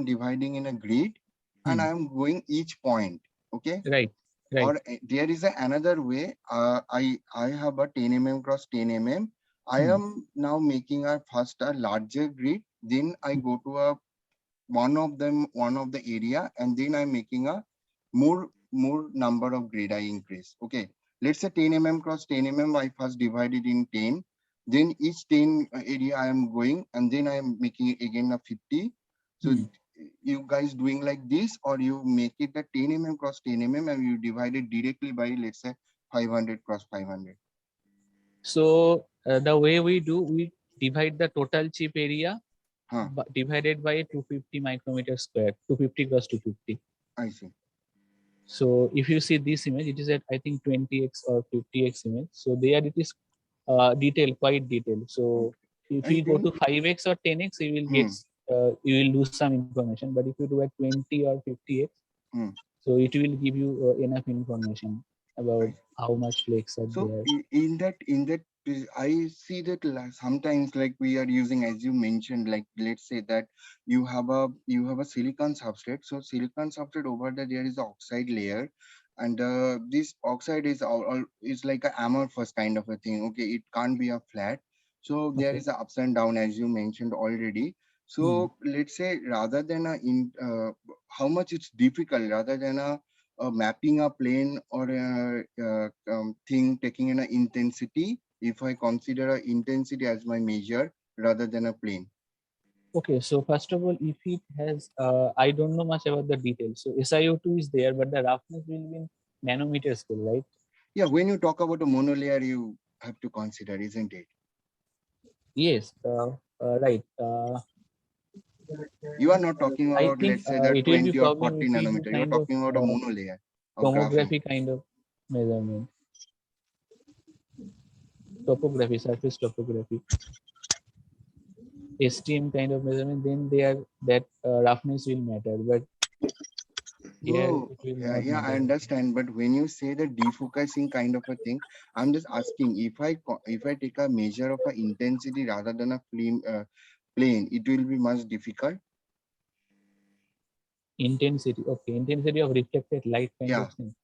dividing in a grid, and I am going each point. Okay, right. Or there is another way. I have a 10 mm cross 10 mm. I am now making a larger grid. Then I go to one of the area, and then I'm making a more number of grid. I increase. Okay, let's say 10 mm cross 10 mm. I first divided in 10. Then each 10 area I am going, and then I am making again a 50. So you guys doing like this, or you make it a 10 mm cross 10 mm and you divide it directly by, let's say, 500 cross 500? So the way we do, we divide the total chip area divided by 250 micrometer square, 250 cross 250. I see. So if you see this image, it is at I think 20x or 50x image. So there it is detailed, quite detailed. So if you go to 5x or 10x, you will get you will lose some information. But if you do at 20 or 50x, so it will give you enough information about how much flakes are So there. in that I see that sometimes like we are using, as you mentioned, like let's say that you have a silicon substrate. So silicon substrate, over there is the oxide layer, and this oxide is is like a amorphous kind of a thing. Okay, it can't be a flat. So there is a ups and down, as you mentioned already. So let's say rather than how much it's difficult, rather than mapping a plane or a thing taking an intensity, if I consider a intensity as my measure rather than a plane. Okay, so first of all, if it has, I don't know much about the details. So SiO2 is there, but the roughness will be in nanometer scale, right? Yeah, when you talk about a monolayer, you have to consider, isn't it? Yes, right. You are not talking I about, think let's say, that it will be 20 or problem 40 if we do nanometer. You're kind of talking about a monolayer of graphene. tomography kind of measurement, topography, surface topography, STM kind of measurement. Then they are that roughness will matter, but here Oh, it will yeah, not yeah, I matter. understand. But when you say the defocusing kind of a thing, I'm just asking if I take a measure of a intensity rather than a plane, it will be much difficult. Intensity, okay, intensity of reflected light kind Yeah. of thing.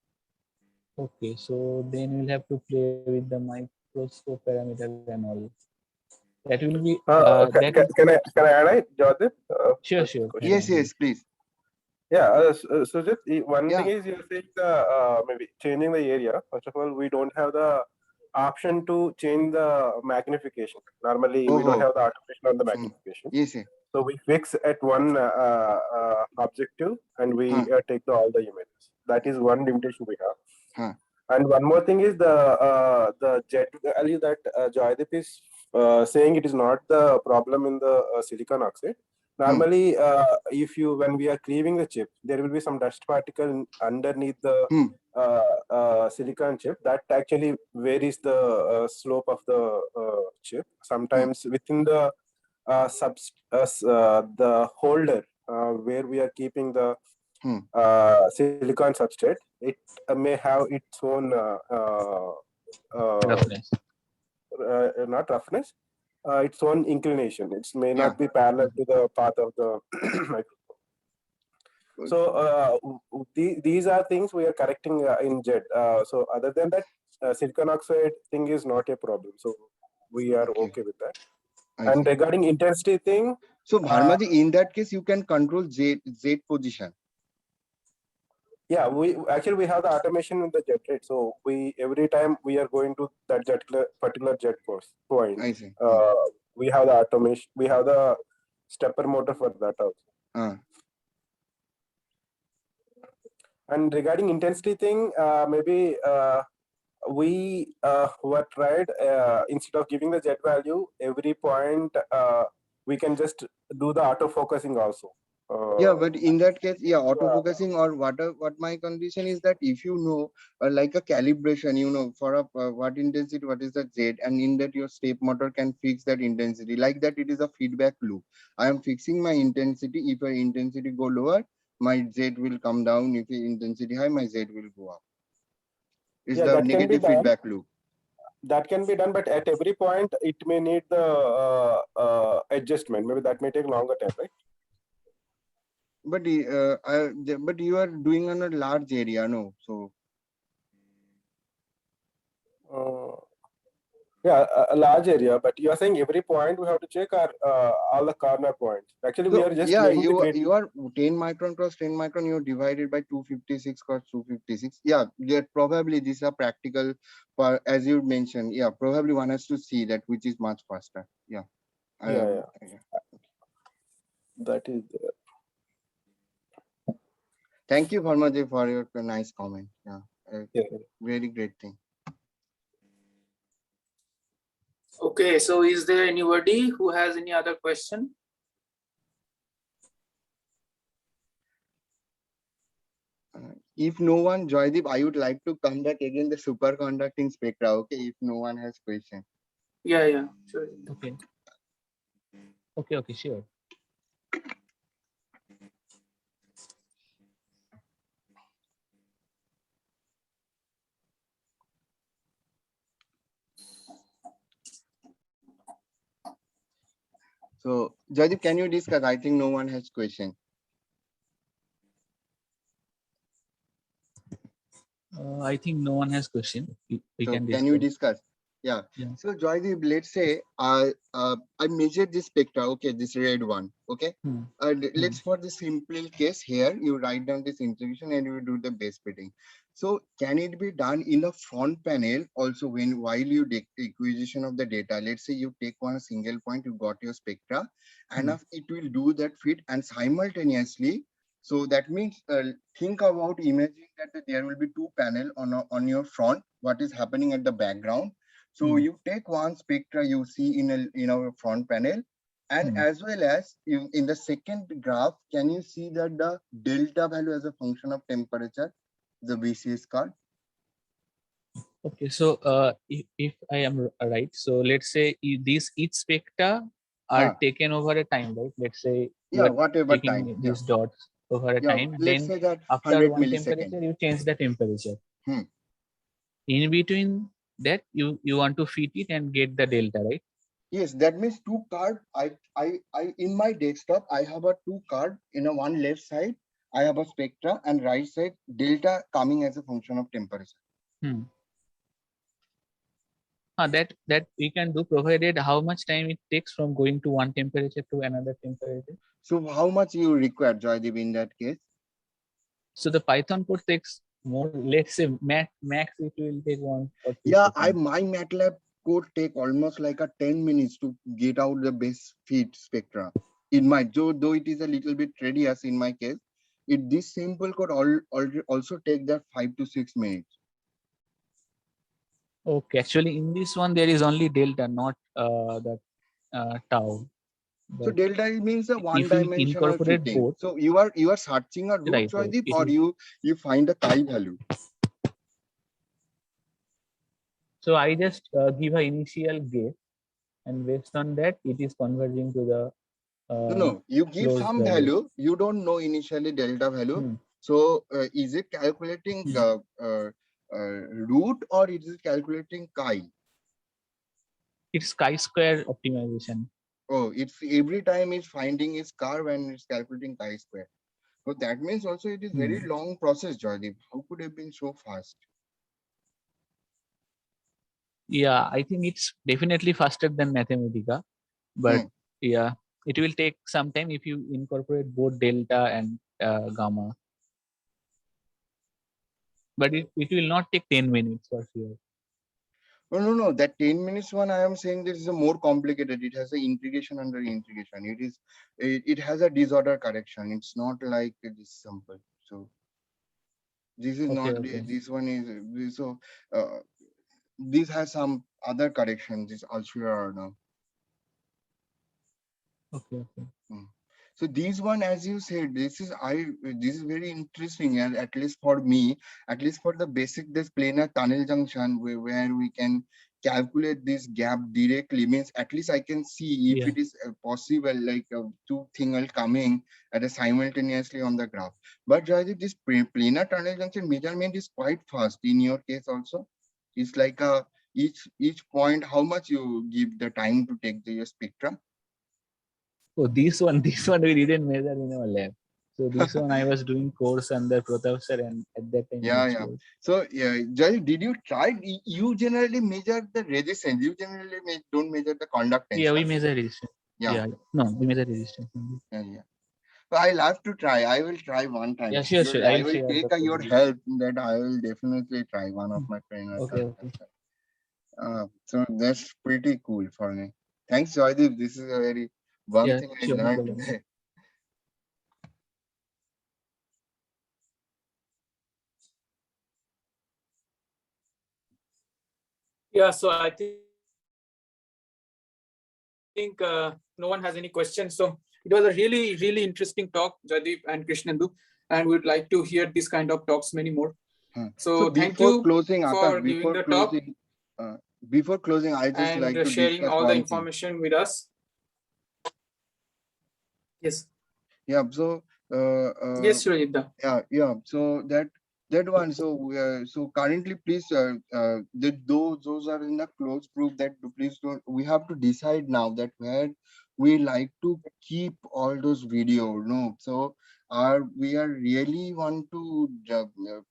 Okay, so then we'll have to play with the microscope parameter and all. That will be that is can I add it, Joydip? sure, This sure. question? Yes, yes, please. Yeah, so just one Yeah. thing is you're saying maybe changing the area. First of all, we don't have the option to change the magnification. Normally, we don't have the automation on the magnification. Yes, yes. So we fix at one objective and we take all the images. That is one limitation we have. And one more thing is the jet value that Joydip is saying it is not the problem in the silicon oxide. Normally, if you when we are cleaving the chip, there will be some dust particle underneath the silicon chip that actually varies the slope of the chip. Sometimes within the the holder where we are keeping the silicon substrate, it may have its own Roughness. not roughness, its own inclination. It may not be parallel to the path of the microphone. So these are things we are correcting in JET. So other than that, silicon oxide thing is not a problem. So we are okay with that. And regarding intensity thing, so Bharmaji, in that case, you can control Z position. Yeah, we have the automation in the jet, right? So we every time we are going to that particular jet point. I see. We have the automation. We have the stepper motor for that also. And regarding intensity thing, maybe we were tried instead of giving the jet value every point, we can just do the auto focusing also. Yeah, but in that case, yeah, autofocusing or what my condition is that if you know like a calibration, you know, for a what intensity, what is the Z, and in that your step motor can fix that intensity. Like that, it is a feedback loop. I am fixing my intensity. If my intensity go lower, my Z will come down. If the intensity high, my Z will go up. It's the negative feedback loop. That can be done, but at every point, it may need the adjustment. Maybe that may take longer time, right? But but you are doing on a large area, no? So yeah, a large area. But you are saying every point we have to check all the corner points. Actually, we are just you are 10 micron cross 10 micron. You divided by 256 cross 256. Yeah, probably these are practical. As you mentioned, yeah, probably one has to see that which is much faster. Yeah. Yeah. That is there. Thank you, Bharmaji, for your nice comment. Yeah, very great thing. Okay, so is there anybody who has any other question? if no one, Joydip, I would like to come back again the superconducting spectra. Okay, if no one has question. Yeah, sure. Okay. Okay, sure. So, Joydip, can you discuss? I think no one has question. I think no one has question. We So can can you discuss. discuss? Yeah. Yeah. So Joydip, let's say I measured this spectra. Okay, this red one. Okay. Let's for the simple case here, you write down this integration and you do the base fitting. So can it be done in the front panel also while you take acquisition of the data? Let's say you take one single point, you got your spectra, and it will do that fit and simultaneously. So that means think about imaging that there will be two panel on your front. What is happening at the background? So you take one spectra you see in our front panel, and as well as in the second graph, can you see that the delta value as a function of temperature, the BCS card? Okay, so if I am right, so let's say these each spectra are taken over a time, right? Let's say you are whatever taking time. these dots over a time. Let's Then say that after 100 one milliseconds. temperature, you change the temperature. In between that, you want to fit it and get the delta, right? Yes, that means two card. I in my desktop I have a two card. In a one left side I have a spectra and right side delta coming as a function of temperature. That we can do, provided how much time it takes from going to one temperature to another temperature. So how much you require, Joydip, in that case? So the Python code takes more. Let's say max it will take 1 or 2 Yeah, seconds. my MATLAB code take almost like a 10 minutes to get out the base fit spectra. In my though it is a little bit tedious in my case, this simple code also take that 5 to 6 minutes. Okay, actually in this one there is only delta, not the tau. So delta means a one-dimensional incorporate fitting. both, So you are searching a root, right, Joydip, or you find a chi value. So I just give an initial guess, and based on that, it is converging to the. No, you give some value. You don't know initially delta value. So is it calculating root or is it calculating chi? It's chi-square optimization. Oh, it's every time it's finding its curve and it's calculating chi-square. So that means also it is very long process, Joydip. How could it have been so fast? Yeah, I think it's definitely faster than Mathematica, but yeah, it will take some time if you incorporate both delta and gamma. But it will not take 10 minutes for sure. No. That 10 minutes one, I am saying this is a more complicated. It has an integration under integration. It has a disorder correction. It's not like this simple. So this is not this one is so this has some other corrections. This Alshira now. Okay. So these one, as you said, this is very interesting, and at least for me, at least for the basic this planar tunnel junction where we can calculate this gap directly, means at least I can see if it is possible, like two things coming at a simultaneously on the graph. But Joydip, this planar tunnel junction measurement is quite fast in your case also. It's like each point, how much you give the time to take the spectra. Oh, this one we didn't measure in our lab. So this one I was doing course under Pratap sir, and at that time. Yeah. So Jai, did you try? You generally measure the resistance. You generally don't measure the conductance. Yeah, we measure resistance. Yeah. No, we measure resistance. Yeah. So I'll have to try. I will try one time. Yeah, sure. I will take your help. That I will definitely try. One of my friends. Okay. So that's pretty cool for me. Thanks, Joydip. This is a very one thing I learned today. Yeah, so I think no one has any questions. So it was a really interesting talk, Joydip and Krishnendu. and we'd like to hear this kind of talks many more. So thank before you closing, for Akash, giving the talk before closing, I just and like to sharing discuss all the one information with us. Yes. Yeah. So Yes, Joydip. yeah. So that one. So currently, please, those are in the close proof that please don't. We have to decide now that where we like to keep all those video. No. So we are really want to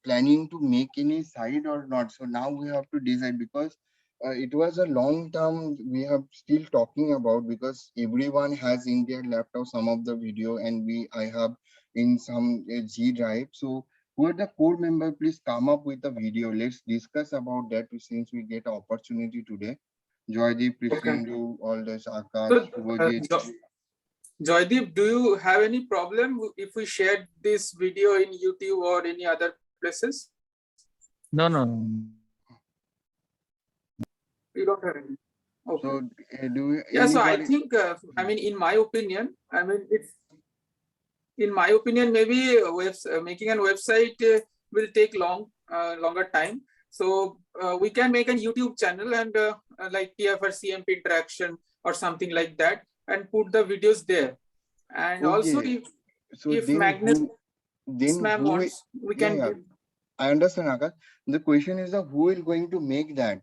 planning to make any site or not. So now we have to decide, because it was a long term we have still talking about, because everyone has in their laptop some of the video, and I have in some G drive. So who are the core member, please come up with a video. Let's discuss about that since we get opportunity today. Joydip, Krishnendu, all the Sarkar, Joydip, do you have any problem if we share this video in YouTube or any other places? No. You don't have any. Okay. So do yeah, so I think, I mean, in my opinion, I mean, maybe making a website will take longer time. So we can make a YouTube channel and like TIFR CMP interaction or something like that, and put the videos there. And also, if Magnus wants, we can give. I understand, Akash. The question is who is going to make that?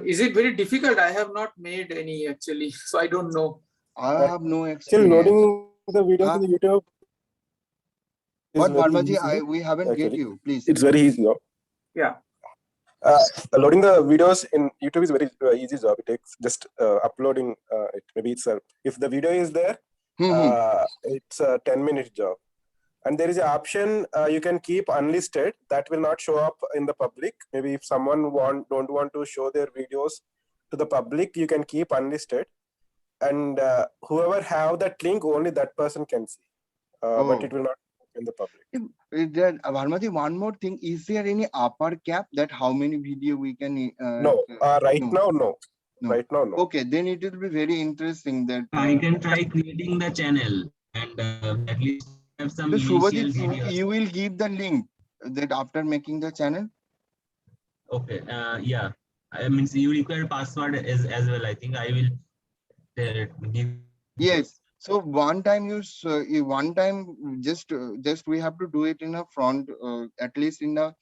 Is it very difficult? I have not made any actually, so I don't know. I have no experience. Still loading the videos on the YouTube. What, Bharmaji? We haven't get you. Please. It's very easy. Yeah. Loading the videos in YouTube is very easy job. It takes just uploading it. Maybe it's if the video is there, it's a 10-minute job. And there is an option you can keep unlisted, that will not show up in the public. Maybe if someone don't want to show their videos to the public, you can keep unlisted, and whoever have that link, only that person can see. But it will not in the public. Bharmaji, one more thing: is there any upper cap that how many video we can? No. Right now, no. Right now, no. Okay, then it will be very interesting that I can try creating the channel and at least have some initial videos. You will give the link that after making the channel. Okay. Yeah. I mean, you require password as well. I think I will give. Yes. So one time just we have to do it in a front, at least in the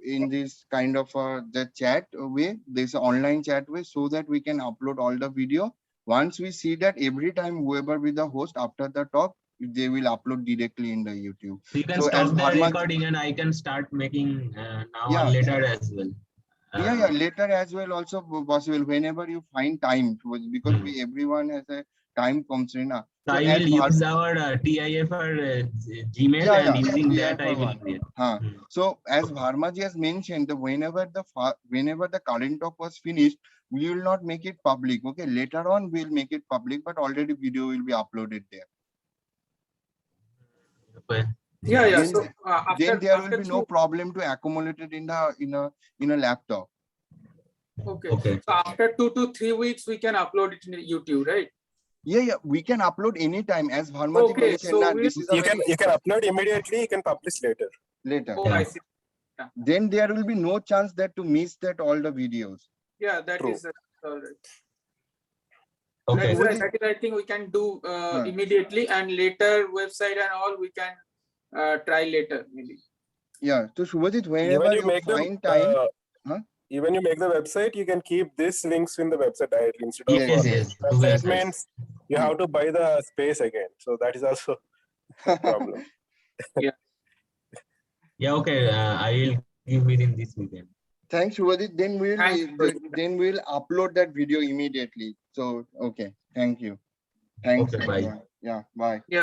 in this kind of the chat way. There's an online chat way, so that we can upload all the video. Once we see that, every time whoever be the host after the talk, they will upload directly in the YouTube. So you can stop the recording and I can start making now or later as well. Later as well also possible whenever you find time, because everyone has a time constraint. So I will use our TIFR Gmail and using that I will create. So as Bharmaji has mentioned, whenever the current talk was finished, we will not make it public. Okay, later on we'll make it public, but already video will be uploaded there. Okay. Yeah. So then there will be no problem to accumulate it in a laptop. Okay. So after 2 to 3 weeks, we can upload it in YouTube, right? Yeah, we can upload anytime, as Bharmaji mentioned. So you can upload immediately. You can publish later. Oh, I see. Yeah. Then there will be no chance that to miss that all the videos. Yeah, that is all right. Okay. That is, I think we can do immediately, and later website and all we can try later maybe. Yeah. So Shubhajit, whenever you find time. Even you make the website, you can keep these links in the website directly instead of website means you have to buy the space again. So that is also a problem. Yeah. Okay. I will give within this weekend. Thanks, Shubhajit. Then we'll upload that video immediately. So okay. Thank you. Thanks. Okay, bye. Yeah. Bye. Yeah.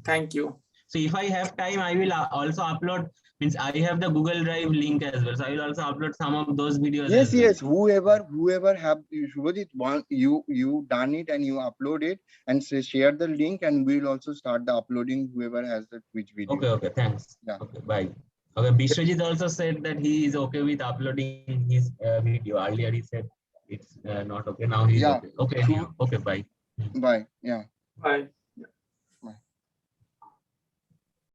Thank you. So if I have time, I will also upload. Means I have the Google Drive link as well, so I will also upload some of those videos. Yes. Whoever have Shubhajit, you done it and you upload it and share the link, and we'll also start the uploading. Whoever has the Twitch video. Okay. Thanks. Yeah. Okay. Bye. Okay. Biswajit also said that he is okay with uploading his video. Earlier he said it's not okay. Now he's okay. Okay. Okay. Bye. Bye. Yeah. Bye.